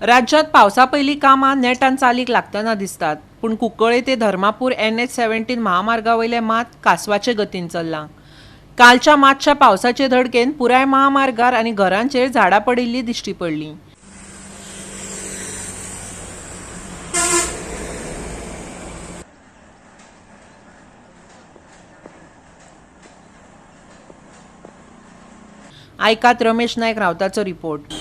राज्यात पावसापयलीं कामां नेटान चालीक लागतना दिसतात, पूण कुंकळे ते धर्मापूर NH-17 महामार्गावयले मात कासवाचे गतीन चल्लां. कालच्या मातशा पावसाचे धडकेन पुराय महामार्गार आनी घरांचेर झाडां पडिल्लीं दिश्टी पडलीं. आयकात रमेश नायक रावताचो रिपोर्ट.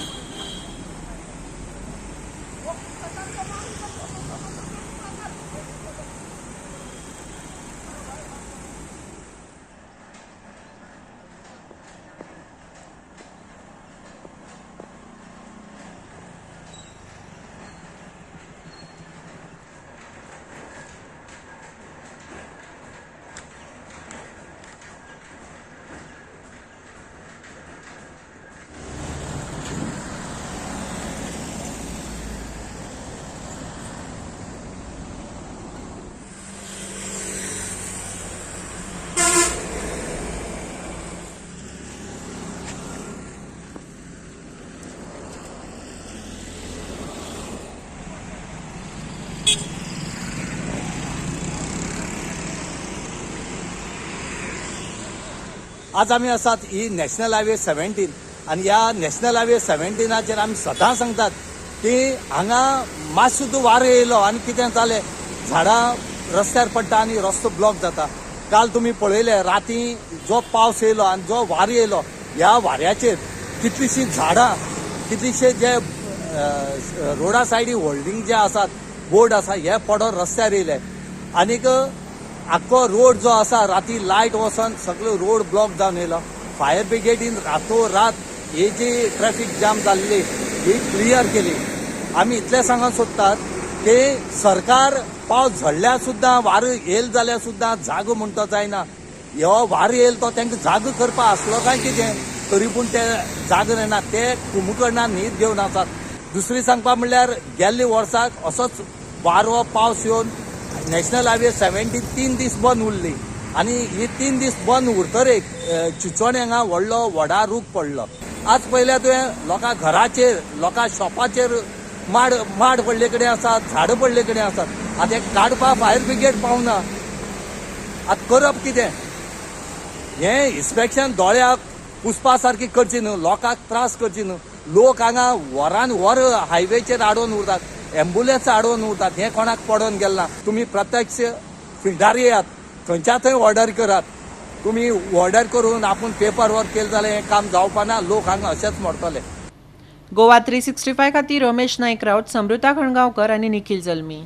आज आम्ही आसात ही नॅशनल हायवे 17 आणि ह्या नॅशनल हायवे 17 आम्ही सदां सांगतात की हांगा मात सुद्दां वारो येयलो आणि कितें जालें झाडां रस्त्यार पडटा आणि रस्तो ब्लॉक जाता. काल तुम्ही पळयले राती जो पावस येयलो आणि जो वारो येयलो ह्या वाऱ्याचेर कितलीशीं झाडां कितलीशे जे रोडा सायडी होल्डिंग जे आसात बोर्ड आसा हे पडोन रस्त्यार येयले आनीक आख्खो रोड जो आसा राती लायट वचोन सगळो रोड ब्लॉक जावन येयलो. फायर ब्रिगेडीन रातोरात ही जी ट्रॅफिक जाम जाल्ली ही क्लियर केली. आमी इतलें सांगूंक सोदतात की सरकार पावस झडल्यार सुद्दां वारो येयलो जाल्यार सुद्दां जागो म्हणटा जायना. हो वारो येयलो तो तांकां जागो करपा आसलो काय कितें तरी पूण ते जागो येना, ते कुंभकर्णान न्हीद घेवन आसात. दुसरी सांगपा म्हणल्यार गेल्ल्या वर्साक असोच वारो पावस येवन नॅशनल हायवे 17 3 दीस बंद उरली आणि ही 3 दीस बंद उरतरेक चिंचोण हांगा व्हडा रूख पडलो. आज पयल्या तुवें लोकां घराचेर लोकां शॉपाचेर माड पडले कडेन आसात, झाडां पडले कडेन आसात. आतां हें काडपाक फायर ब्रिगेड पावना. आतां करप कितें? हें इन्स्पेक्शन दोळ्याक पुसपा सारकी करची न्हू, लोकांक त्रास करची न्हू. लोक हांगा वरान वर हायवेचेर आडोवन उरतात, एम्ब्युलन्स आडोवन उरतात. हे कोणाक पडोन गेलना. तुम्ही प्रत्यक्ष फिल्डार येयात, खंयच्या थंय ऑर्डर करात. तुम्ही ऑर्डर करून आपूण पेपर वर्क केलें जाल्यार हें काम जावपाना. लोक हांगा अशेंच मरतले. गोवा 365 खातीर रमेश नायक रावत, समृता खणगांवकर आनी निखिल जल्मी.